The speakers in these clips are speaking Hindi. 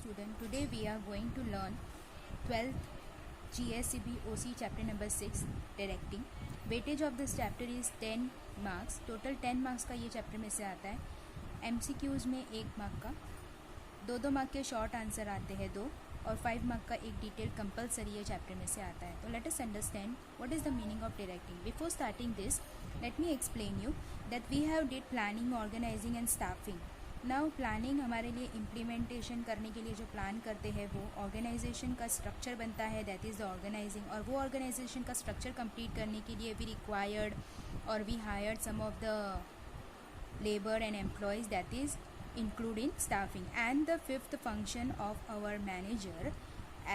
student. Today we are going to learn 12th GSCB OC chapter number 6 directing. Weightage of this chapter is 10 marks. Total 10 marks का ये चैप्टर में से आता है. MCQs में 1 मार्क का, 2 मार्क के शॉर्ट आंसर आते हैं 2 और 5 मार्क का एक डिटेल कंपलसरी ये चैप्टर में से आता है. तो let us understand what is the meaning of directing. Before starting this let me explain you that we have did planning, organising and staffing. Now planning हमारे लिए इम्प्लीमेंटेशन करने के लिए जो प्लान करते हैं वो ऑर्गेनाइजेशन का स्ट्रक्चर बनता है, दैट इज़ द ऑर्गेनाइजिंग. और वो ऑर्गेनाइजेशन का स्ट्रक्चर कंप्लीट करने के लिए वी रिक्वायर्ड और we hired some of the labour and employees, that is including staffing. And the fifth function of our manager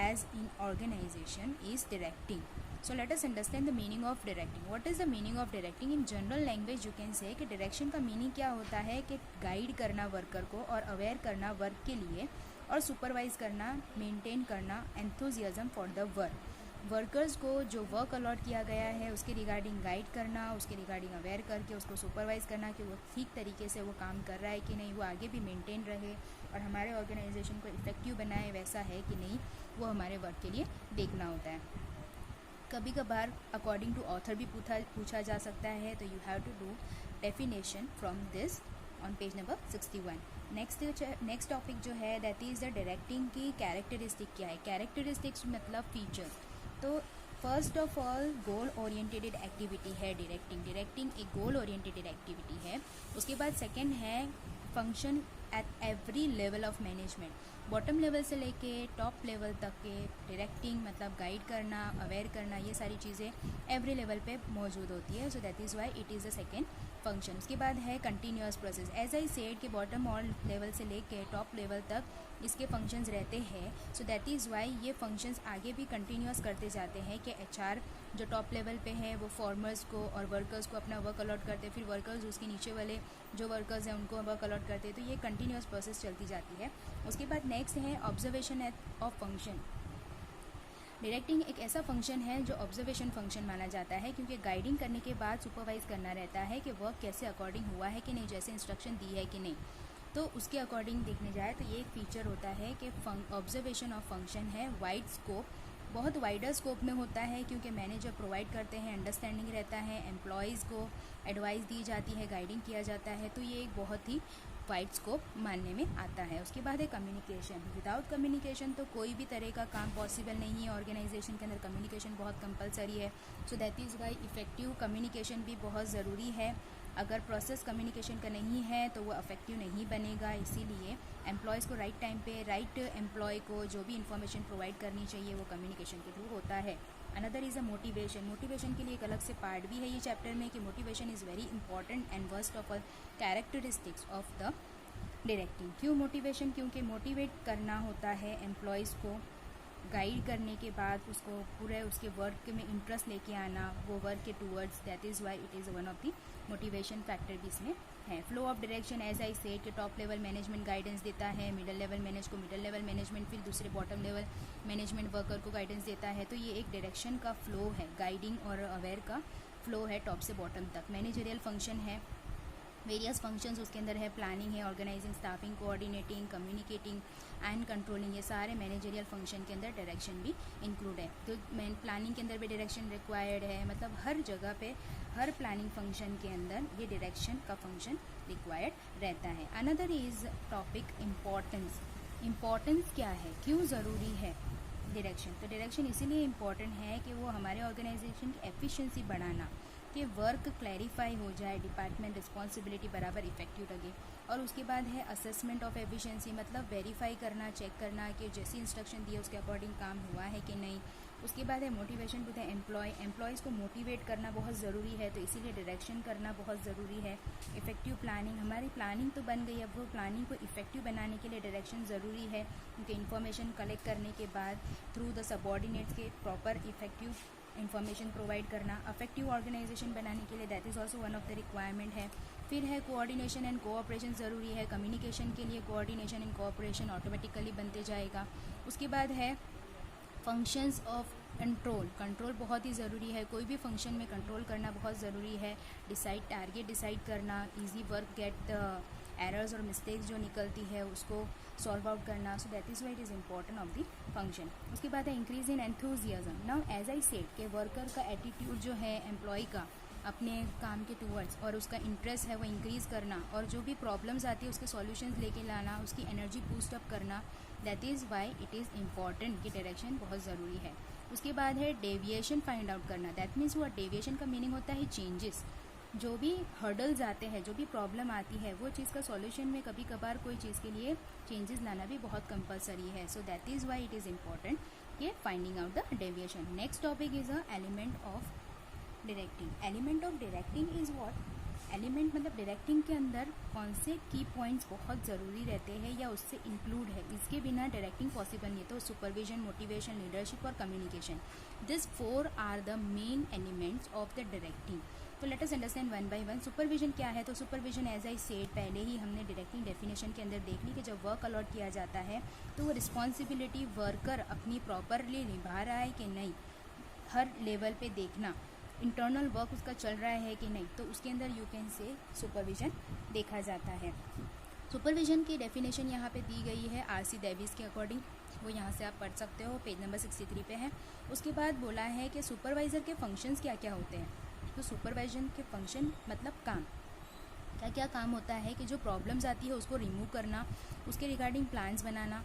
as in organization is directing. So let us understand the meaning of directing. What is the meaning of directing? In general language you can say कि direction का meaning क्या होता है कि guide करना worker को और aware करना work के लिए और supervise करना, maintain करना, enthusiasm for the work. Workers को जो वर्क अलॉट किया गया है उसके रिगार्डिंग गाइड करना, उसके रिगार्डिंग अवेयर करके उसको सुपरवाइज़ करना कि वो ठीक तरीके से वो काम कर रहा है कि नहीं, वो आगे भी मेंटेन रहे और हमारे ऑर्गेनाइजेशन को इफ़ेक्टिव बनाए वैसा है कि नहीं, वो हमारे वर्क के लिए देखना होता है. कभी कभार अकॉर्डिंग टू ऑथर भी पूछा जा सकता है. तो you have to do definition from this on page number 61. Next topic जो है दैट इज़ द डायरेक्टिंग की कैरेक्टरिस्टिक क्या है. कैरेक्टरिस्टिक्स मतलब फीचर्स. तो first of all goal oriented activity है डायरेक्टिंग. डायरेक्टिंग एक गोल ओरिएंटेड एक्टिविटी है. उसके बाद सेकंड है function at every level of management. Bottom level से लेके टॉप लेवल तक के डायरेक्टिंग मतलब गाइड करना, अवेयर करना, ये सारी चीज़ें एवरी लेवल पे मौजूद होती है. So that is why it is the second function. उसके बाद है continuous process. As I said कि बॉटम ऑल लेवल से लेके टॉप लेवल तक इसके फंक्शंस रहते हैं. सो दैट इज़ वाई ये फंक्शंस आगे भी कंटिन्यूअस करते जाते हैं कि एचआर जो टॉप लेवल पे है वो फॉर्मर्स को और वर्कर्स को अपना वर्क अलॉट करते हैं, फिर वर्कर्स उसके नीचे वाले जो वर्कर्स हैं उनको वर्क अलॉट करते हैं. तो ये कंटिन्यूअस प्रोसेस चलती जाती है. उसके बाद नेक्स्ट है ऑब्जर्वेशन ऑफ फंक्शन. डायरेक्टिंग एक ऐसा फंक्शन है जो ऑब्जर्वेशन फंक्शन माना जाता है क्योंकि गाइडिंग करने के बाद सुपरवाइज करना रहता है कि वर्क कैसे अकॉर्डिंग हुआ है कि नहीं, जैसे इंस्ट्रक्शन दी है कि नहीं. तो उसके अकॉर्डिंग देखने जाए तो ये एक फीचर होता है कि ऑब्जर्वेशन ऑफ फंक्शन है वाइड स्कोप, बहुत वाइडर स्कोप में होता है क्योंकि मैनेजर प्रोवाइड करते हैं, अंडरस्टैंडिंग रहता है, एम्प्लॉयज़ को एडवाइस दी जाती है, गाइडिंग किया जाता है. तो ये एक बहुत ही वाइड स्कोप मानने में आता है. उसके बाद है कम्युनिकेशन. विदाउट कम्युनिकेशन तो कोई भी तरह का काम पॉसिबल नहीं है. ऑर्गेनाइजेशन के अंदर कम्युनिकेशन बहुत कंपलसरी है. So that is Y effective communication भी बहुत ज़रूरी है. अगर प्रोसेस कम्युनिकेशन का नहीं है तो वो इफेक्टिव नहीं बनेगा. इसीलिए एम्प्लॉयज़ को राइट टाइम पे राइट एम्प्लॉय को जो भी इन्फॉर्मेशन प्रोवाइड करनी चाहिए वो कम्युनिकेशन के थ्रू होता है. Another is a motivation. Motivation के लिए एक अलग से पार्ट भी है ये चैप्टर में कि motivation is very important and worst of all characteristics of the directing. क्यों मोटिवेशन? क्योंकि मोटिवेट करना होता है एम्प्लॉयज़ को, गाइड करने के बाद उसको पूरे उसके वर्क में इंटरेस्ट लेके आना, वो वर्क के towards. That is why it is one of the motivation factor भी इसमें है. Flow of direction as I said कि टॉप लेवल मैनेजमेंट गाइडेंस देता है, मिडिल लेवल मैनेज को मिडिल लेवल मैनेजमेंट, फिर दूसरे बॉटम लेवल मैनेजमेंट वर्कर को गाइडेंस देता है. तो ये एक डायरेक्शन का फ्लो है, गाइडिंग और अवेयर का फ्लो है टॉप से बॉटम तक. मैनेजरियल फंक्शन है, वेरियस फंक्शंस उसके अंदर है. प्लानिंग है, organising, staffing, coordinating, communicating and controlling. ये सारे मैनेजरियल फंक्शन के अंदर डायरेक्शन भी इंक्लूड है. तो प्लानिंग के अंदर भी डायरेक्शन रिक्वायर्ड है. मतलब हर जगह पे हर प्लानिंग फंक्शन के अंदर ये डायरेक्शन का फंक्शन रिक्वायर्ड रहता है. Another is topic importance. Importance क्या है, क्यों ज़रूरी है डायरेक्शन? तो डायरेक्शन इसीलिए इम्पॉर्टेंट है कि वो हमारे ऑर्गेनाइजेशन की एफिशिएंसी बढ़ाना, कि वर्क क्लैरिफाई हो जाए, डिपार्टमेंट रिस्पॉन्सिबिलिटी बराबर इफेक्टिव लगे. और उसके बाद है असेसमेंट ऑफ एफिशिएंसी, मतलब वेरीफाई करना, चेक करना कि जैसी इंस्ट्रक्शन दी है उसके अकॉर्डिंग काम हुआ है कि नहीं. उसके बाद है मोटिवेशन टू द एम्प्लॉयज़ को मोटिवेट करना बहुत ज़रूरी है. तो इसीलिए डायरेक्शन करना बहुत ज़रूरी है. इफेक्टिव प्लानिंग, हमारी प्लानिंग तो बन गई, अब वो प्लानिंग को इफेक्टिव बनाने के लिए डायरेक्शन ज़रूरी है क्योंकि इन्फॉर्मेशन कलेक्ट करने के बाद थ्रू द सबऑर्डिनेट्स के प्रॉपर इफेक्टिव इंफॉर्मेशन प्रोवाइड करना. अफेक्टिव ऑर्गेनाइजेशन बनाने के लिए that is also one of the requirement है. फिर है कोऑर्डिनेशन एंड कोऑपरेशन ज़रूरी है. कम्युनिकेशन के लिए कोऑर्डिनेशन एंड कोऑपरेशन ऑटोमेटिकली बनते जाएगा. उसके बाद है फंक्शंस ऑफ कंट्रोल. कंट्रोल बहुत ही ज़रूरी है. कोई भी फंक्शन में कंट्रोल करना बहुत ज़रूरी है. टारगेट डिसाइड करना, ईजी वर्क गेट एरर्स और मिस्टेक्स जो निकलती है उसको सॉल्व आउट करना. So that is why it is important of the function. उसके बाद है increase in enthusiasm. Now as I said कि वर्कर का एटीट्यूड जो है एम्प्लॉय का अपने काम के टूवर्ड्स और उसका इंटरेस्ट है वो इंक्रीज़ करना, और जो भी प्रॉब्लम्स आती है उसके सॉल्यूशंस लेके लाना, उसकी एनर्जी बूस्ट अप करना. That is why it is important कि डायरेक्शन बहुत ज़रूरी है. उसके बाद है डेविएशन फाइंड आउट करना. दैट मीन्स वो डेविएशन का मीनिंग होता है चेंजेस. जो भी हर्डल्स आते हैं, जो भी प्रॉब्लम आती है, वो चीज़ का सॉल्यूशन में कभी कभार कोई चीज़ के लिए चेंजेस लाना भी बहुत कंपलसरी है. So that is why it is important कि finding out the deviation. Next topic is a element of directing. Element of directing is what? Element मतलब डायरेक्टिंग के अंदर कौन से की पॉइंट्स बहुत ज़रूरी रहते हैं या उससे इंक्लूड है, इसके बिना डायरेक्टिंग पॉसिबल नहीं है. तो सुपरविजन, मोटिवेशन, लीडरशिप और communication, this 4 are the main elements of the directing. तो let us understand one by one. Supervision क्या है? तो सुपरविजन एज आई सेड पहले ही हमने डायरेक्टिंग डेफिनेशन के अंदर देख ली कि जब वर्क अलॉट किया जाता है तो वो रिस्पॉन्सिबिलिटी वर्कर अपनी प्रॉपरली निभा रहा है कि नहीं, हर लेवल पे देखना, इंटरनल वर्क उसका चल रहा है कि नहीं, तो उसके अंदर यू कैन से सुपरविजन देखा जाता है. सुपरविजन की डेफिनेशन यहाँ पे दी गई है आरसी डेविस के अकॉर्डिंग, वो यहाँ से आप पढ़ सकते हो, पेज नंबर 63 पे है. उसके बाद बोला है कि सुपरवाइज़र के फंक्शंस क्या क्या होते हैं. तो सुपरवाइजन के फंक्शन मतलब काम, क्या क्या काम होता है कि जो प्रॉब्लम्स आती है उसको रिमूव करना, उसके रिगार्डिंग प्लान्स बनाना,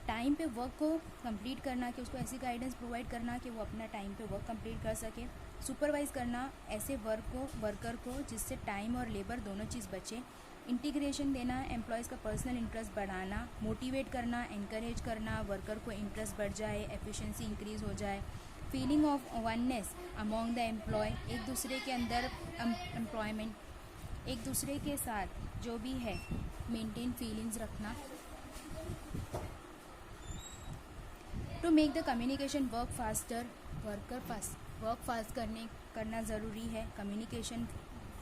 टाइम पे वर्क को कंप्लीट करना, कि उसको ऐसी गाइडेंस प्रोवाइड करना कि वो अपना टाइम पे वर्क कंप्लीट कर सके, सुपरवाइज करना ऐसे वर्कर को जिससे टाइम और लेबर दोनों चीज़ बचे, इंटीग्रेशन देना, एम्प्लॉयज़ का पर्सनल इंटरेस्ट बढ़ाना, मोटिवेट करना, एनकरेज करना, वर्कर को इंटरेस्ट बढ़ जाए, एफिशिएंसी इंक्रीज़ हो जाए, feeling of oneness among the employ, एक दूसरे के अंदर एम्प्लॉयमेंट, एक दूसरे के साथ जो भी है मेंटेन फीलिंग्स रखना. To make the communication work faster, work fast करना ज़रूरी है, कम्युनिकेशन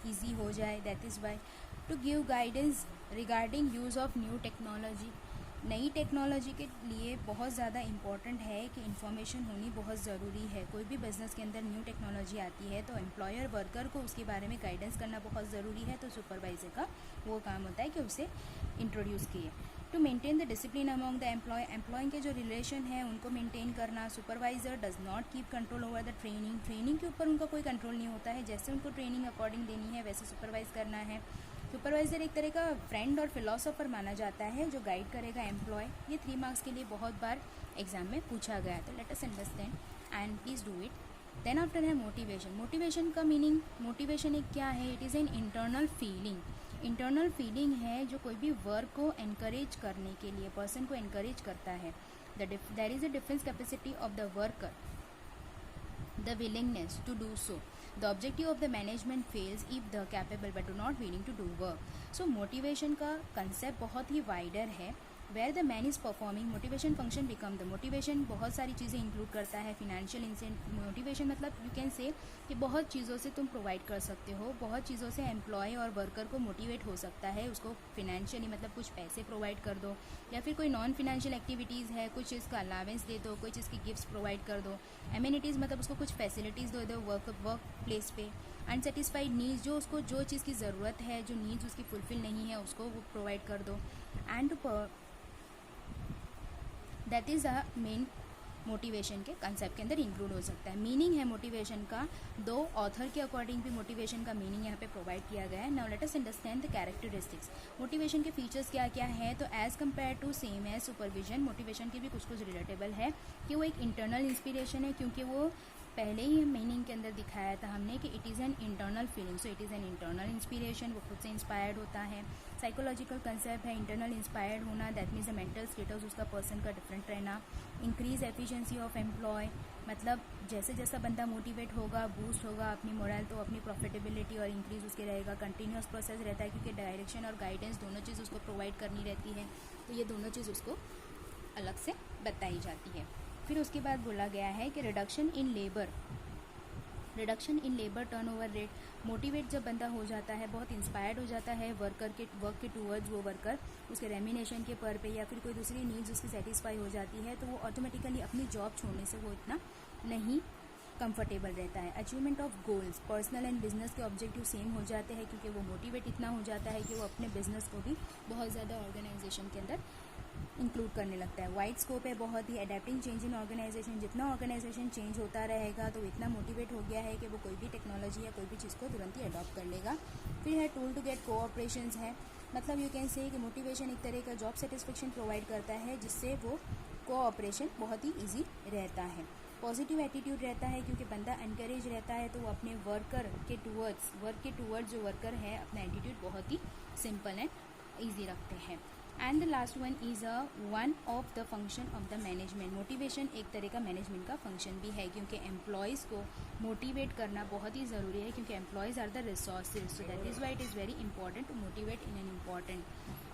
ईजी हो जाए. That is why. To give guidance regarding use of new technology. नई टेक्नोलॉजी के लिए बहुत ज़्यादा इम्पॉर्टेंट है कि इन्फॉर्मेशन होनी बहुत ज़रूरी है. कोई भी बिजनेस के अंदर न्यू टेक्नोलॉजी आती है तो एम्प्लॉयर वर्कर को उसके बारे में गाइडेंस करना बहुत ज़रूरी है. तो सुपरवाइज़र का वो काम होता है कि उसे इंट्रोड्यूस किए. To maintain the discipline among the employ के जो रिलेशन है उनको मेंटेन करना. Supervisor does not keep control over the training के ऊपर उनका कोई कंट्रोल नहीं होता है. जैसे उनको ट्रेनिंग अकॉर्डिंग देनी है वैसे सुपरवाइज़ करना है. सुपरवाइज़र एक तरह का फ्रेंड और फिलोसोफर माना जाता है जो गाइड करेगा एम्प्लॉय. ये 3 मार्क्स के लिए बहुत बार एग्जाम में पूछा गया है. तो let us understand and please do it. Then after है मोटिवेशन. मोटिवेशन का मीनिंग, मोटिवेशन एक क्या है? It is an internal feeling. Internal feeling है जो कोई भी वर्क को एनकरेज करने के लिए पर्सन को एनकरेज करता है. There is a difference capacity of the worker, the willingness to do so. The objective of the management fails if the capable but do not willing to do work. So motivation का concept बहुत ही wider है. Where the man is performing, motivation function become the motivation बहुत सारी चीज़ें इंक्लूड करता है. फिनेंशियल मोटिवेशन मतलब यू कैन से कि बहुत चीज़ों से तुम प्रोवाइड कर सकते हो, बहुत चीज़ों से एम्प्लॉय और वर्कर को मोटिवेट हो सकता है. उसको फिनेंशियली मतलब कुछ पैसे प्रोवाइड कर दो, या फिर कोई नॉन फिनेंशियल एक्टिविटीज़ है, कुछ चीज़ का अलावेंस दे दो, कोई चीज़ की गिफ्ट्स प्रोवाइड कर दो. एमिनिटीज़ मतलब उसको कुछ फैसिलिटीज़ दे दो वर्क प्लेस पे. अनसेटिस्फाइड नीड्स, जो उसको जो चीज़ की ज़रूरत है, जो नीड्स उसकी फुलफिल नहीं है उसको वो प्रोवाइड कर दो. And that is a main motivation के कंसेप्ट के अंदर इंक्लूड हो सकता है. मीनिंग है मोटिवेशन का, 2 ऑथर के अकॉर्डिंग भी मोटिवेशन का मीनिंग यहाँ पे प्रोवाइड किया गया है. Now let us understand the characteristics. Motivation के फीचर्स क्या क्या है? तो as compare to same as supervision, motivation के भी कुछ रिलेटेबल है कि वो एक इंटरनल इंस्पिरेशन है, क्योंकि वो पहले ही मीनिंग के अंदर दिखाया था हमने कि it is an internal feeling. So it is an internal inspiration, वो खुद से इंस्पायर्ड होता है. साइकोलॉजिकल कंसेप्ट है इंटरनल इंस्पायर्ड होना. That means the mental status उसका पर्सन का डिफरेंट रहना. इंक्रीज एफिशिएंसी ऑफ एम्प्लॉय, मतलब जैसे जैसा बंदा मोटिवेट होगा, बूस्ट होगा अपनी मोरल, तो अपनी प्रॉफिटेबिलिटी और इंक्रीज उसके रहेगा. कंटिन्यूस प्रोसेस रहता है क्योंकि डायरेक्शन और गाइडेंस दोनों चीज़ उसको प्रोवाइड करनी रहती है. तो ये दोनों चीज़ उसको अलग से बताई जाती है. फिर उसके बाद बोला गया है कि reduction in labour turnover rate. Motivate जब बंदा हो जाता है, बहुत इंस्पायर्ड हो जाता है वर्क के टूवर्ड्स, वो वर्कर उसके रेमिनेशन के पर पे या फिर कोई दूसरी नीड्स उसकी सेटिस्फाई हो जाती है, तो वो ऑटोमेटिकली अपनी जॉब छोड़ने से वो इतना नहीं कंफर्टेबल रहता है। Achievement of goals, personal and business के ऑब्जेक्टिव सेम हो जाते हैं क्योंकि वो मोटिवेट इतना हो जाता है कि वो अपने बिजनेस को भी बहुत ज़्यादा ऑर्गेनाइजेशन के अंदर इंक्लूड करने लगता है। वाइड स्कोप है बहुत ही। अडेप्टिंग चेंज इन ऑर्गेनाइजेशन, जितना ऑर्गेनाइजेशन चेंज होता रहेगा तो इतना मोटिवेट हो गया है कि वो कोई भी टेक्नोलॉजी या कोई भी चीज़ को तुरंत ही अडॉप्ट कर लेगा। फिर है टूल टू गेट कोऑपरेशंस है, मतलब यू कैन से कि मोटिवेशन एक तरह का जॉब सेटिस्फेक्शन प्रोवाइड करता है जिससे वो कोऑपरेशन बहुत ही ईजी रहता है। पॉजिटिव एटीट्यूड रहता है क्योंकि बंदा एनकरेज रहता है तो वो अपने वर्क के टूवर्ड्स जो वर्कर है अपना एटीट्यूड बहुत ही सिंपल एंड ईजी रखते हैं। And the last one is one of the function of the management. Motivation एक तरह का मैनेजमेंट का फंक्शन भी है क्योंकि एम्प्लॉयज़ को मोटिवेट करना बहुत ही ज़रूरी है क्योंकि employees are the resources, so that is why it is very important to motivate in an important.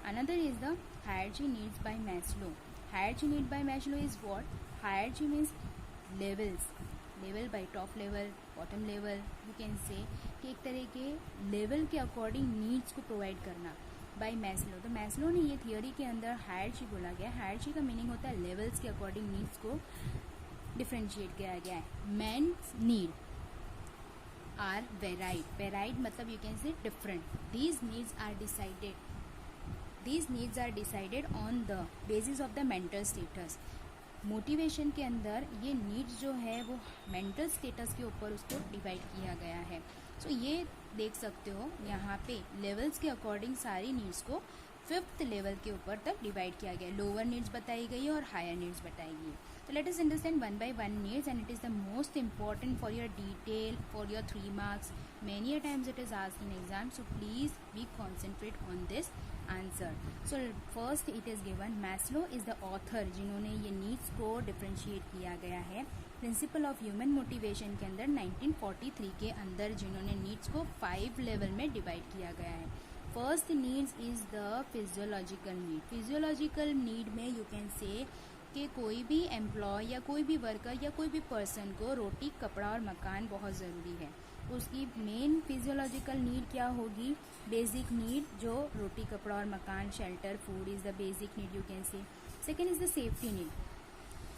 Another is the hierarchy needs by Maslow. Hierarchy need by Maslow is what? Hierarchy means levels, level by top level, bottom level, you can say कि एक तरह के लेवल के अकॉर्डिंग नीड्स को प्रोवाइड करना बाय मैस्लो। तो मैस्लो ने ये थियोरी के अंदर हायरार्ची बोला गया। हायरार्ची का मीनिंग होता है लेवल्स के अकॉर्डिंग नीड्स को डिफ्रेंशिएट किया गया है। Men's need are varied, varied मतलब you can say different. These needs are decided on the basis of the mental status. Motivation के अंदर ये नीड्स जो है वो मेंटल स्टेटस के ऊपर उसको डिवाइड किया गया है। सो ये देख सकते हो यहाँ पे लेवल्स के अकॉर्डिंग सारी नीड्स को 5th लेवल के ऊपर तक डिवाइड किया गया। लोअर नीड्स बताई गई है और हायर नीड्स बताई गई है। तो let us understand one by one needs and it is the most important for your detail for your 3 marks. Many a times it is asked in exam, so please be concentrate on this answer. So first it is given Maslow is the author जिन्होंने ये नीड्स को डिफ्रेंशिएट किया गया है प्रिंसिपल ऑफ ह्यूमन मोटिवेशन के अंदर 1943 के अंदर, जिन्होंने नीड्स को 5 लेवल में डिवाइड किया गया है। First needs is the physiological need. Physiological need में यू कैन से कि कोई भी एम्प्लॉय या कोई भी वर्कर या कोई भी पर्सन को रोटी, कपड़ा और मकान बहुत ज़रूरी है। उसकी मेन फिजियोलॉजिकल नीड क्या होगी? बेसिक नीड जो रोटी, कपड़ा और मकान, shelter, food is the basic need you can से। Second is the safety need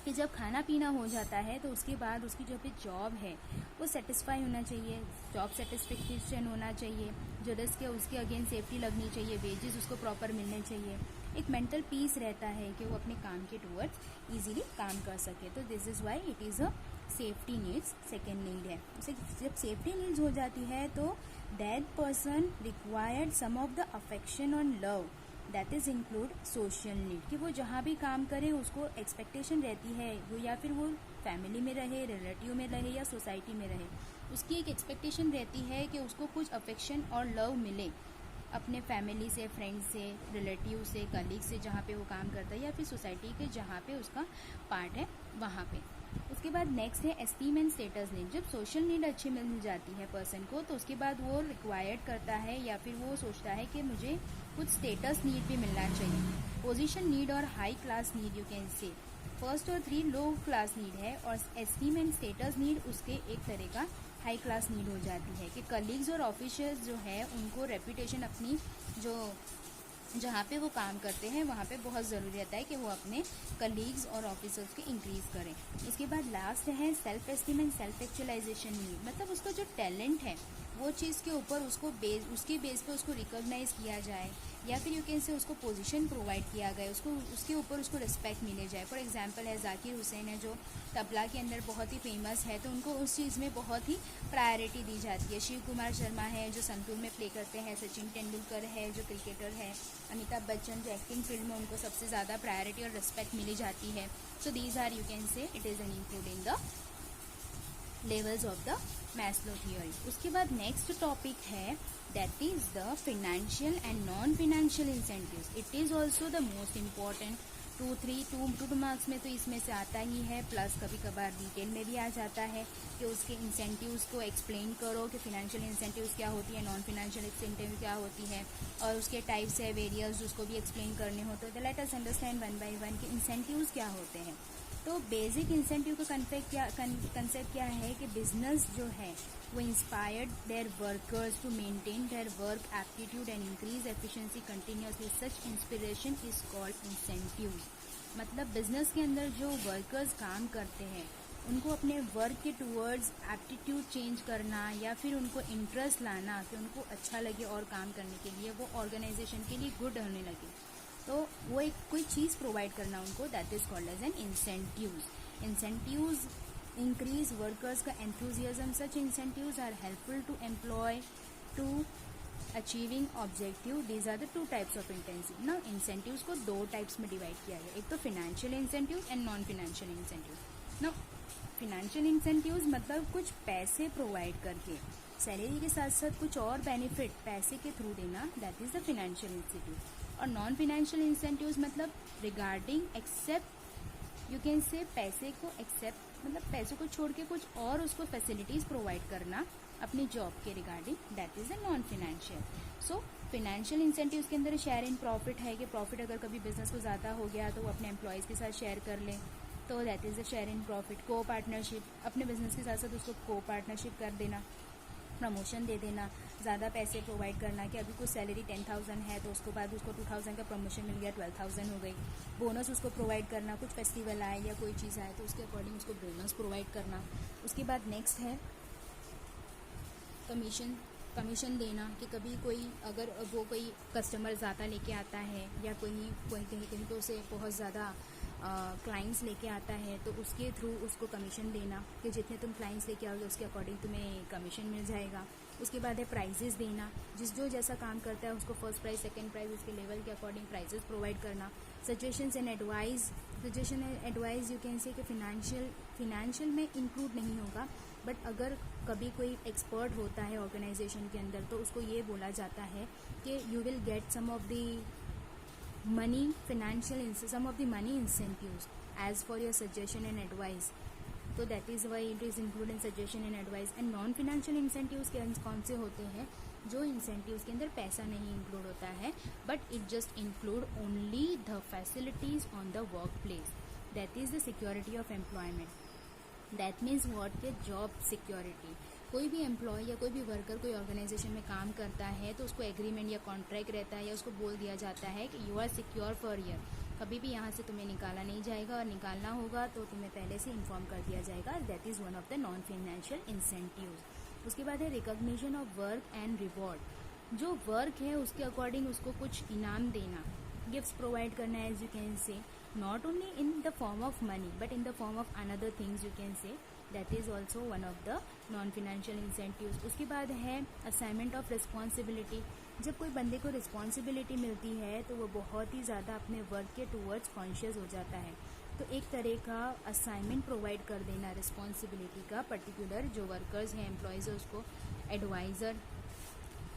कि जब खाना पीना हो जाता है तो उसके बाद उसकी जो भी जॉब है वो सेटिस्फाई होना चाहिए, जॉब सेटिस्फेक्शन होना चाहिए, जो रिस्क है उसके अगेन सेफ्टी लगनी चाहिए, वेजेस उसको प्रॉपर मिलने चाहिए, एक मेंटल पीस रहता है कि वो अपने काम के टूवर्ड्स इजीली काम कर सके। तो this is why it is a safety needs second need है। उसे जब सेफ्टी नीड्स हो जाती है तो that person required some of the affection और love, that is include social need कि वो जहाँ भी काम करे उसको एक्सपेक्टेशन रहती है, वो या फिर वो फैमिली में रहे, रिलेटिव में रहे या सोसाइटी में रहे, उसकी एक एक्सपेक्टेशन रहती है कि उसको कुछ अफेक्शन और लव मिले अपने फैमिली से, फ्रेंड से, रिलेटिव से, कलीग से जहाँ पे वो काम करता है या फिर सोसाइटी के जहाँ पे उसका पार्ट है वहाँ पे। उसके बाद नेक्स्ट है एस्टीम एंड स्टेटस नीड। जब सोशल नीड अच्छी मिल जाती है पर्सन को तो उसके बाद वो रिक्वायर्ड करता है या फिर वो सोचता है कि मुझे कुछ स्टेटस नीड भी मिलना चाहिए। पोजीशन नीड और high class need you can से। फर्स्ट और 3 लो क्लास नीड है और एस्टीम एंड स्टेटस नीड उसके एक तरह का हाई क्लास नीड हो जाती है कि कलीग्स और ऑफिसर्स जो है उनको रेपुटेशन अपनी जो जहाँ पे वो काम करते हैं वहाँ पे बहुत ज़रूरी रहता है कि वो अपने कलीग्स और ऑफिसर्स को इंक्रीज़ करें। उसके बाद लास्ट है self esteem and self actualisation need, मतलब उसका जो टैलेंट है वो चीज़ के ऊपर उसके बेस पे उसको रिकॉग्नाइज किया जाए या फिर यू कैन से उसको पोजीशन प्रोवाइड किया गया, उसके ऊपर उसको रिस्पेक्ट मिले जाए। फॉर एग्जांपल है जाकिर हुसैन है जो तबला के अंदर बहुत ही फेमस है तो उनको उस चीज़ में बहुत ही प्रायोरिटी दी जाती है। शिव कुमार शर्मा है जो संतूर में प्ले करते हैं, सचिन तेंदुलकर है जो क्रिकेटर है, अमिताभ बच्चन जो एक्टिंग फील्ड में उनको सबसे ज़्यादा प्रायोरिटी और रिस्पेक्ट मिली जाती है। So these are you can say it is an include in the levels of the Maslow theory. उसके बाद नेक्स्ट टॉपिक है that is the financial and non financial incentives. It is also the most important. 2 marks में तो इसमें से आता ही है, प्लस कभी कभार डिटेल में भी आ जाता है कि उसके इंसेंटिव्स को एक्सप्लेन करो कि फिनेंशियल इंसेंटिव्स क्या होती है, नॉन फिनेंशियल इंसेंटिव क्या होती है और उसके टाइप्स है वेरियस उसको भी एक्सप्लेन करने होते हैं। तो let us understand one by one कि इंसेंटिव्स क्या होते हैं। तो बेसिक इंसेंटिव का कंसेप्ट क्या है कि बिजनेस जो है वो inspired their workers to maintain their work aptitude and increase efficiency continuously. Such inspiration is called incentive. मतलब बिजनेस के अंदर जो वर्कर्स काम करते हैं उनको अपने वर्क के टूवर्ड्स एप्टीट्यूड चेंज करना या फिर उनको इंटरेस्ट लाना कि उनको अच्छा लगे और काम करने के लिए, वो ऑर्गेनाइजेशन के लिए गुड होने लगे, तो वो एक कोई चीज़ प्रोवाइड करना उनको, that is called as an incentives. Incentives increase workers का enthusiasm. Such incentives are helpful to employ to achieving objective. These are the two types of incentive. ना इंसेंटिव्स को दो टाइप्स में डिवाइड किया गया, एक तो financial incentive and non financial incentive. ना फिनेंशियल इंसेंटिव्स मतलब कुछ पैसे प्रोवाइड करके सैलरी के साथ साथ कुछ और बेनिफिट पैसे के थ्रू देना, that is the financial incentive. और नॉन फिनेंशियल इंसेंटिव्स मतलब regarding except, you can say पैसे को एक्सेप्ट मतलब पैसों को छोड़ के कुछ और उसको फैसिलिटीज प्रोवाइड करना अपनी जॉब के regarding, that is a non financial. So financial incentives के अंदर शेयर इन प्रॉफिट है कि प्रॉफिट अगर कभी बिजनेस को ज़्यादा हो गया तो वो अपने एम्प्लॉयज़ के साथ शेयर कर ले, तो that is a share in profit. को पार्टनरशिप, अपने बिजनेस के साथ साथ उसको को पार्टनरशिप कर देना, प्रमोशन दे देना, ज़्यादा पैसे प्रोवाइड करना कि अभी कुछ सैलरी 10,000 है तो उसके बाद उसको 2,000 का प्रमोशन मिल गया, 12,000 हो गई। बोनस उसको प्रोवाइड करना, कुछ फेस्टिवल आए या कोई चीज़ आए तो उसके अकॉर्डिंग उसको बोनस प्रोवाइड करना। उसके बाद नेक्स्ट है कमीशन देना कि कभी कोई अगर वो कोई कस्टमर ज़्यादा लेके आता है या कोई कहीं पे उसे बहुत ज़्यादा क्लाइंट्स लेके आता है तो उसके थ्रू उसको कमीशन देना कि जितने तुम क्लाइंट्स लेके आओगे उसके अकॉर्डिंग तुम्हें कमीशन मिल जाएगा। उसके बाद है प्राइजेस देना, जो जैसा काम करता है उसको फर्स्ट प्राइज सेकंड प्राइज उसके लेवल के अकॉर्डिंग प्राइजेस प्रोवाइड करना। Suggestions and advice you can say कि फिनेंशियल में इंक्लूड नहीं होगा, बट अगर कभी कोई एक्सपर्ट होता है ऑर्गेनाइजेशन के अंदर तो उसको ये बोला जाता है कि you will get some of the money incentives as for your suggestion and advice, so that is why it is included in suggestion and advice। and non financial incentives कौन से होते हैं, जो incentives के अंदर पैसा नहीं इंक्लूड होता है but it just include only the facilities on the workplace, that is the security of employment। That means what के जॉब सिक्योरिटी। कोई भी एम्प्लॉय या कोई भी वर्कर कोई ऑर्गेनाइजेशन में काम करता है तो उसको एग्रीमेंट या कॉन्ट्रैक्ट रहता है या उसको बोल दिया जाता है कि you are secure for year, कभी भी यहाँ से तुम्हें निकाला नहीं जाएगा और निकालना होगा तो तुम्हें पहले से इन्फॉर्म कर दिया जाएगा। That is one of the non financial incentives. उसके बाद है recognition of work and reward. जो वर्क है उसके अकॉर्डिंग उसको कुछ इनाम देना, गिफ्ट्स प्रोवाइड करना, as you can say not only in the form of money but in the form of another things you can say, that is also one of the non financial incentives। उसके बाद है assignment of responsibility। जब कोई बंदे को रिस्पॉन्सिबिलिटी मिलती है तो वो बहुत ही ज़्यादा अपने वर्क के टूवर्ड्स कॉन्शियस हो जाता है, तो एक तरह का असाइनमेंट प्रोवाइड कर देना रिस्पॉन्सिबिलिटी का, पर्टिकुलर जो वर्कर्स हैं एम्प्लॉयज़ है उसको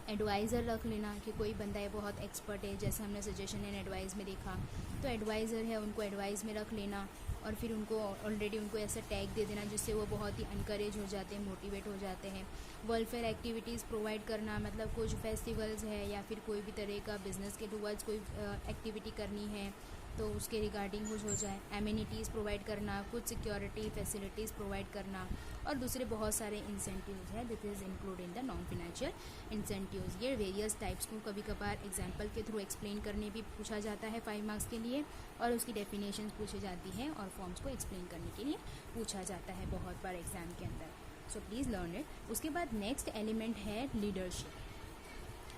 एडवाइज़र रख लेना कि कोई बंदा है बहुत एक्सपर्ट है, जैसे हमने सजेशन एंड एडवाइस में देखा, तो एडवाइज़र है उनको एडवाइस में रख लेना और फिर उनको ऑलरेडी उनको ऐसा टैग दे देना जिससे वो बहुत ही इनकरेज हो जाते हैं, मोटिवेट हो जाते हैं। वेलफेयर एक्टिविटीज़ प्रोवाइड करना, मतलब कुछ फेस्टिवल्स है या फिर कोई भी तरह का बिजनेस के टूवर्ड्स कोई एक्टिविटी करनी है तो उसके रिगार्डिंग कुछ हो जाए। एमिनिटीज़ प्रोवाइड करना, कुछ सिक्योरिटी फैसिलिटीज़ प्रोवाइड करना और दूसरे बहुत सारे इंसेंटिव्स हैं this is include in the non financial incentives. ये वेरियस टाइप्स को कभी कभार एग्जाम्पल के थ्रू एक्सप्लेन करने भी पूछा जाता है 5 मार्क्स के लिए, और उसकी डेफिनेशंस पूछी जाती हैं और फॉर्म्स को एक्सप्लेन करने के लिए पूछा जाता है बहुत बार एग्जाम के अंदर। So please learn it. उसके बाद नेक्स्ट एलिमेंट है leadership.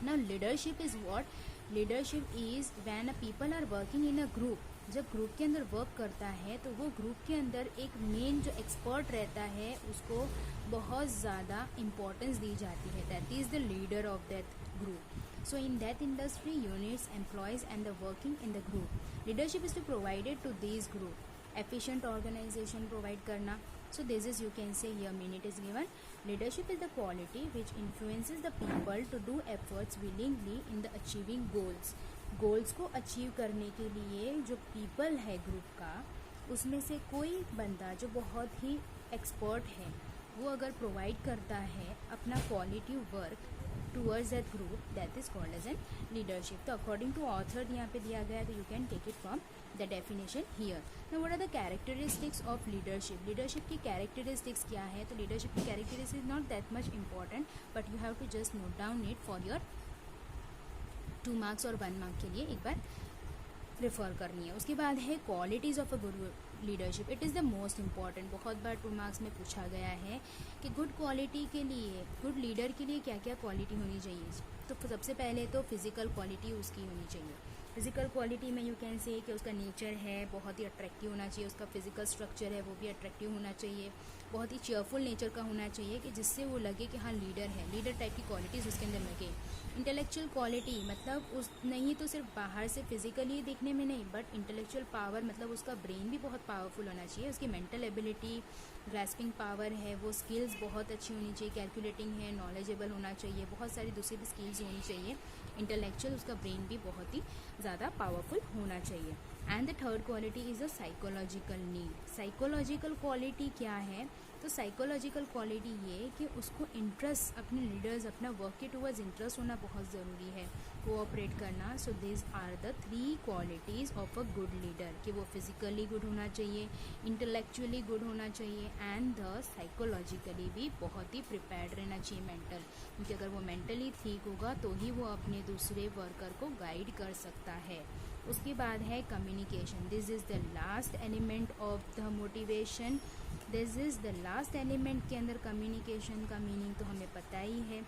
Now leadership is what? Leadership is when a people are working in a group. जब ग्रुप के अंदर वर्क करता है तो वो ग्रुप के अंदर एक मेन जो एक्सपर्ट रहता है उसको बहुत ज़्यादा इम्पोर्टेंस दी जाती है, that is the leader of that group. So in that industry units employees and the working in the group, leadership is to provided to this group. Efficient organisation provide करना, so this is you can say here minute is given, leadership is the quality which influences the people to do efforts willingly in the achieving goals को अचीव करने के लिए जो पीपल है ग्रुप का उसमें से कोई बंदा जो बहुत ही एक्सपर्ट है वो अगर प्रोवाइड करता है अपना quality work towards that group, that is called as an leadership. तो अकॉर्डिंग टू ऑथर यहाँ पे दिया गया है तो you can take it from the definition here. Now what are the characteristics of leadership? Leadership की कैरेक्टरिस्टिक्स क्या है? तो लीडरशिप की characteristics is not that much important but you have to just note down it for your 2 marks और 1 मार्क के लिए एक बार रेफर करनी है। उसके बाद है qualities of a good leadership. It is the most important, बहुत बार 2 मार्क्स में पूछा गया है कि गुड क्वालिटी के लिए, गुड लीडर के लिए क्या क्या क्वालिटी होनी चाहिए। तो सबसे पहले तो फिज़िकल क्वालिटी उसकी होनी चाहिए। फिज़िकल क्वालिटी में यू कैन से कि उसका नेचर है बहुत ही अट्रैक्टिव होना चाहिए, उसका फिज़िकल स्ट्रक्चर है वो भी अट्रैक्टिव होना चाहिए, बहुत ही चेयरफुल नेचर का होना चाहिए कि जिससे वो लगे कि हाँ लीडर है, लीडर टाइप की क्वालिटीज़ उसके अंदर लगे। इंटेलेक्चुअल क्वालिटी मतलब उस नहीं तो सिर्फ बाहर से फिजिकली देखने में नहीं, बट इंटेलेक्चुअल पावर मतलब उसका ब्रेन भी बहुत पावरफुल होना चाहिए, उसकी मेंटल एबिलिटी, ग्रास्पिंग पावर है, वो स्किल्स बहुत अच्छी होनी चाहिए, कैलकुलेटिंग है, नॉलेजेबल होना चाहिए, बहुत सारी दूसरी भी स्किल्स होनी चाहिए। इंटेलेक्चुअल उसका ब्रेन भी बहुत ही ज़्यादा पावरफुल होना चाहिए। And the third quality is a psychological need. Psychological quality क्या है, तो साइकोलॉजिकल क्वालिटी ये कि उसको इंटरेस्ट, अपने लीडर्स अपना वर्क के टूवर्ड्स इंटरेस्ट होना बहुत ज़रूरी है, कोऑपरेट करना। So this are the 3 qualities of a good leader, कि वो फिजिकली गुड होना चाहिए, इंटेलेक्चुअली गुड होना चाहिए एंड द साइकोलॉजिकली भी बहुत ही प्रिपेयर्ड रहना चाहिए मेंटल, क्योंकि अगर वो मेंटली ठीक होगा तो ही वो अपने दूसरे वर्कर को गाइड कर सकता है। उसके बाद है communication. This is the last element of the motivation. This is the last element के अंदर कम्युनिकेशन का मीनिंग तो हमें पता ही है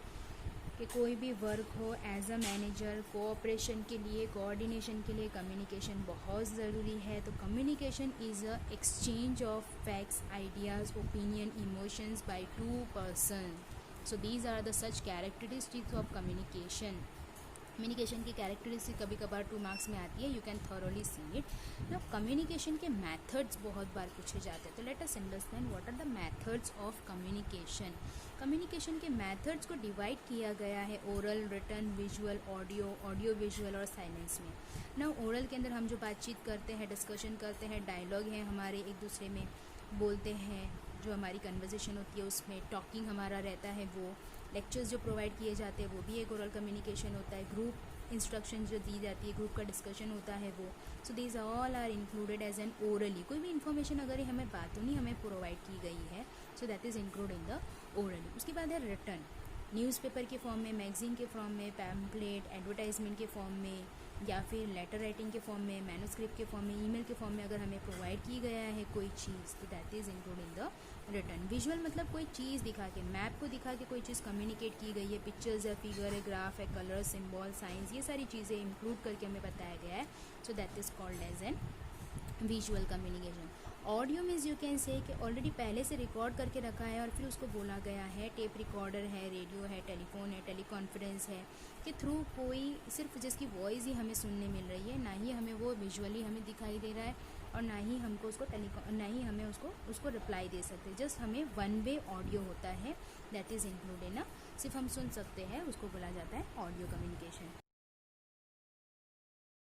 कि कोई भी वर्क हो एज अ मैनेजर, कोऑपरेशन के लिए, कोऑर्डिनेशन के लिए कम्युनिकेशन बहुत ज़रूरी है। तो communication is a exchange of facts, ideas, opinion, emotions by 2 person. So these are the such characteristics of communication. Communication की कैरेक्टरिस्टिक कभी कभार 2 मार्क्स में आती है, you can thoroughly see it. Now communication के मेथड्स बहुत बार पूछे जाते हैं, तो let us understand what are the methods of communication. Communication के मेथड्स को डिवाइड किया गया है oral, written, visual, audio, audio visual और साइलेंस में। नाउ ओरल के अंदर हम जो बातचीत करते हैं, डिस्कशन करते हैं, डायलॉग है हमारे, एक दूसरे में बोलते हैं, जो हमारी कन्वर्सेशन होती है उसमें टॉकिंग हमारा रहता है। वो लेक्चर्स जो प्रोवाइड किए जाते हैं वो भी एक ओरल कम्युनिकेशन होता है। ग्रुप इंस्ट्रक्शन जो दी जाती है, ग्रुप का डिस्कशन होता है वो। So these all are included as an orally. कोई भी इन्फॉर्मेशन अगर हमें बातों नहीं हमें प्रोवाइड की गई है, so that is include in the orally. उसके बाद है रिटन। न्यूज़पेपर के फॉर्म में, मैगजीन के फॉर्म में, पैम्पलेट, एडवर्टाइजमेंट के फॉर्म में, या फिर लेटर राइटिंग के फॉर्म में, मैन्युस्क्रिप्ट के फॉर्म में, ईमेल के फॉर्म में अगर हमें प्रोवाइड की गया है कोई चीज़, तो that is include in the written. Visual मतलब कोई चीज़ दिखा के, मैप को दिखा के कोई चीज़ कम्युनिकेट की गई है, पिक्चर्स है, फिगर है, ग्राफ है, कलर, सिंबल, साइंस, ये सारी चीज़ें इंक्लूड करके हमें बताया गया है। So that is called as an visual communication. Audio means you can say कि ऑलरेडी पहले से रिकॉर्ड करके रखा है और फिर उसको बोला गया है। टेप रिकॉर्डर है, रेडियो है, टेलीफोन है, टेलीकॉन्फ्रेंस है, कि थ्रू कोई सिर्फ जिसकी वॉइस ही हमें सुनने मिल रही है, ना ही हमें वो विजुअली हमें दिखाई दे रहा है और ना ही हमको उसको ना ही हमें उसको रिप्लाई दे सकते, जस्ट हमें 1 वे ऑडियो होता है, दैट इज़ इंक्लूडेड ना, सिर्फ हम सुन सकते हैं, उसको बोला जाता है ऑडियो कम्युनिकेशन।